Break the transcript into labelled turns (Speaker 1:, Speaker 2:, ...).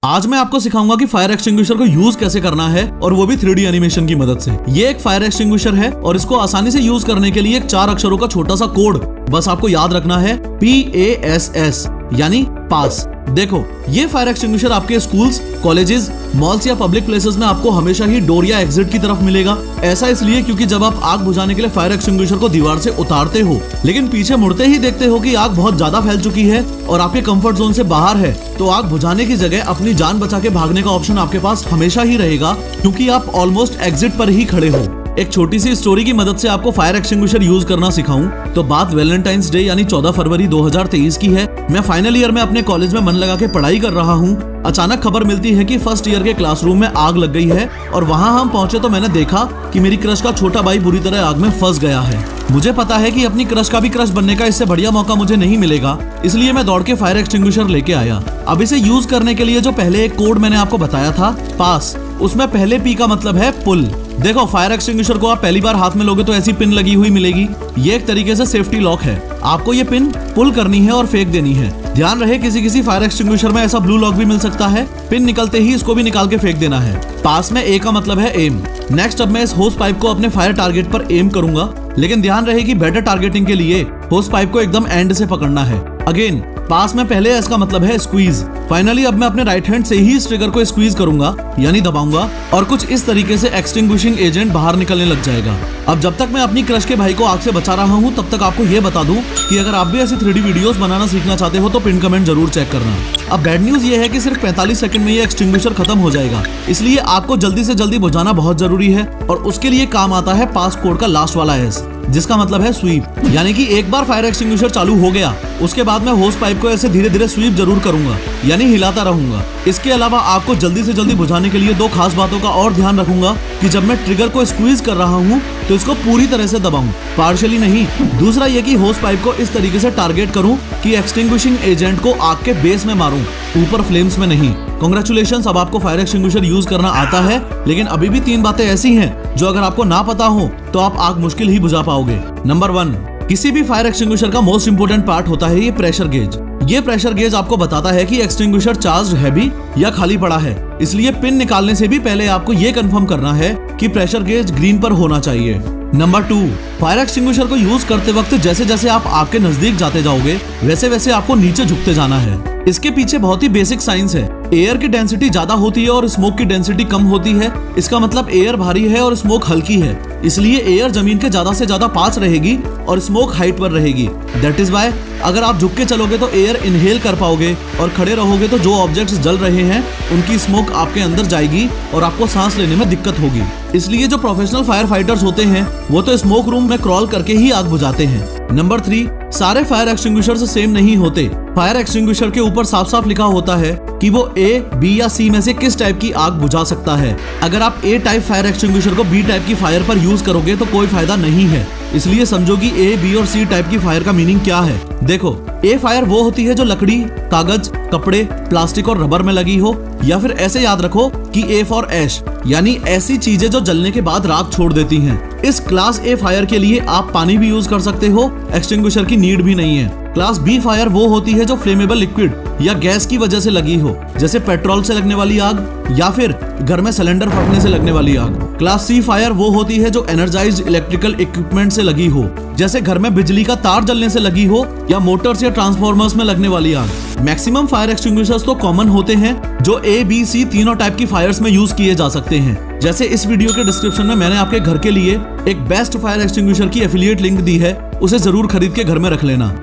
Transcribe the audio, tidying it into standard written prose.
Speaker 1: आज मैं आपको सिखाऊंगा कि फायर एक्सटिंग्विशर को यूज कैसे करना है और वो भी 3D एनिमेशन की मदद से। ये एक फायर एक्सटिंग्विशर है और इसको आसानी से यूज करने के लिए एक 4 अक्षरों का छोटा सा कोड बस आपको याद रखना है, PASS यानी पास। देखो, ये फायर एक्सटिंग्विशर आपके स्कूल्स, कॉलेजेस, मॉल्स या पब्लिक प्लेसेस में आपको हमेशा ही डोर या एग्जिट की तरफ मिलेगा। ऐसा इसलिए क्योंकि जब आप आग बुझाने के लिए फायर एक्सटिंग्विशर को दीवार से उतारते हो लेकिन पीछे मुड़ते ही देखते हो कि आग बहुत ज्यादा फैल चुकी है और आपके कंफर्ट जोन से बाहर है, तो आग बुझाने की जगह अपनी जान बचा के भागने का ऑप्शन आपके पास हमेशा ही रहेगा क्योंकि आप ऑलमोस्ट एग्जिट पर ही खड़े हो। एक छोटी सी स्टोरी की मदद से आपको फायर एक्सटिंग्विशर यूज करना सिखाऊं तो बात वैलेंटाइंस डे यानी 14 फरवरी 2023 की है। मैं फाइनल ईयर में अपने कॉलेज में मन लगा के पढ़ाई कर रहा हूँ। अचानक खबर मिलती है कि फर्स्ट ईयर के क्लासरूम में आग लग गई है और वहाँ हम पहुंचे तो मैंने देखा कि मेरी क्रश का छोटा भाई बुरी तरह आग में फंस गया है। मुझे पता है कि अपनी क्रश का भी क्रश बनने का इससे बढ़िया मौका मुझे नहीं मिलेगा, इसलिए मैं दौड़ के फायर एक्सटिंग्विशर लेके आया। अब इसे यूज करने के लिए जो पहले एक कोड मैंने आपको बताया था, पास, उसमें पहले P का मतलब है पुल। देखो, फायर एक्सटिंग्विशर को आप पहली बार हाथ में लोगे तो ऐसी पिन लगी हुई मिलेगी। ये एक तरीके से सेफ्टी लॉक है। आपको ये पिन पुल करनी है और फेंक देनी है। ध्यान रहे, किसी फायर एक्सटिंग्विशर में ऐसा ब्लू लॉक भी मिल सकता है। पिन निकलते ही इसको भी निकाल के फेंक देना है। पास में A का मतलब है एम। नेक्स्ट, अब मैं इस होस पाइप को अपने फायर टारगेट पर एम करूंगा, लेकिन ध्यान रहे कि बेटर टारगेटिंग के लिए होस पाइप को एकदम एंड से पकड़ना है। अगेन, पास में पहले एस का मतलब है स्क्वीज। फाइनली अब मैं अपने राइट हैंड से ही इस ट्रिगर को स्क्वीज करूंगा यानी दबाऊंगा और कुछ इस तरीके से एक्सटिंग्विशिंग एजेंट बाहर निकलने लग जाएगा। अब जब तक मैं अपनी क्रश के भाई को आग से बचा रहा हूं तब तक आपको ये बता दूं कि अगर आप भी ऐसी 3D वीडियोस बनाना सीखना चाहते हो तो पिन कमेंट जरूर चेक करना। अब बैड न्यूज ये है कि सिर्फ 45 सेकंड में ये एक्सटिंग्विशर खत्म हो जाएगा, इसलिए आग को जल्दी से जल्दी बुझाना बहुत जरूरी है और उसके लिए काम आता है पास कोड का लास्ट वाला एस, जिसका मतलब है स्वीप। यानी कि एक बार फायर एक्सटिंग्विशर चालू हो गया उसके बाद मैं होस पाइप को ऐसे धीरे धीरे स्वीप जरूर करूंगा यानी हिलाता रहूंगा। इसके अलावा आग को जल्दी से जल्दी बुझाने के लिए 2 खास बातों का और ध्यान रखूंगा कि जब मैं ट्रिगर को स्क्वीज कर रहा हूं तो इसको पूरी तरह से दबाऊं, पार्शियली नहीं। दूसरा ये कि होस पाइप को इस तरीके से टारगेट करूं कि एक्सटिंग्विशिंग एजेंट को आग के बेस में मारूं, ऊपर फ्लेम्स में नहीं। कांग्रेचुलेशंस, अब आपको फायर एक्सटिंग्विशर यूज करना आता है, लेकिन अभी भी 3 बातें ऐसी हैं जो अगर आपको ना पता हो तो आप आग मुश्किल ही बुझा पाओगे। नंबर 1, किसी भी फायर एक्सटिंग्विशर का मोस्ट इंपोर्टेंट पार्ट होता है ये प्रेशर गेज। ये प्रेशर गेज आपको बताता है कि एक्सटिंग्विशर चार्ज्ड है भी या खाली पड़ा है, इसलिए पिन निकालने से भी पहले आपको ये कंफर्म करना है कि प्रेशर गेज ग्रीन पर होना चाहिए। नंबर 2, फायर एक्सटिंग्विशर को यूज करते वक्त जैसे जैसे आप आग के नजदीक जाते जाओगे वैसे वैसे आपको नीचे झुकते जाना है। इसके पीछे बहुत ही बेसिक साइंस है। एयर की डेंसिटी ज्यादा होती है और स्मोक की डेंसिटी कम होती है। इसका मतलब एयर भारी है और स्मोक हल्की है, इसलिए एयर जमीन के ज्यादा से ज्यादा पास रहेगी और स्मोक हाइट पर रहेगी। दैट इज वाई अगर आप झुक के चलोगे तो एयर इनहेल कर पाओगे और खड़े रहोगे तो जो ऑब्जेक्ट्स जल रहे हैं उनकी स्मोक आपके अंदर जाएगी और आपको सांस लेने में दिक्कत होगी। इसलिए जो प्रोफेशनल फायर फाइटर्स होते हैं वो तो स्मोक रूम में क्रॉल करके ही आग बुझाते हैं। नंबर 3, सारे फायर एक्सटिंग्विशर सेम नहीं होते। फायर एक्सटिंग्विशर के ऊपर साफ साफ लिखा होता है कि वो A, B या C में से किस टाइप की आग बुझा सकता है। अगर आप A टाइप फायर एक्सटिंग्विशर को B टाइप की फायर पर यूज करोगे तो कोई फायदा नहीं है, इसलिए समझो कि A, B और C टाइप की फायर का मीनिंग क्या है। देखो, A फायर वो होती है जो लकड़ी, कागज, कपड़े, प्लास्टिक और रबर में लगी हो, या फिर ऐसे याद रखो कि A फॉर ऐश यानी ऐसी चीजें जो जलने के बाद राख छोड़ देती हैं। इस क्लास A फायर के लिए आप पानी भी यूज कर सकते हो, एक्सटिंग्विशर की नीड भी नहीं है। क्लास B फायर वो होती है जो फ्लेमेबल लिक्विड या गैस की वजह से लगी हो, जैसे पेट्रोल से लगने वाली आग या फिर घर में सिलेंडर फटने से लगने वाली आग। क्लास C फायर वो होती है जो एनर्जाइज्ड इलेक्ट्रिकल इक्विपमेंट से लगी हो, जैसे घर में बिजली का तार जलने से लगी हो या मोटर्स या ट्रांसफॉर्मर्स में लगने वाली आग। मैक्सिमम फायर एक्सटिंग्विशर्स तो कॉमन होते हैं जो A, B, C तीनों टाइप की फायर्स में यूज किए जा सकते हैं। जैसे इस वीडियो के डिस्क्रिप्शन में मैंने आपके घर के लिए एक बेस्ट फायर एक्सटिंग्विशर की एफिलिएट लिंक दी है, उसे जरूर खरीद के घर में रख लेना।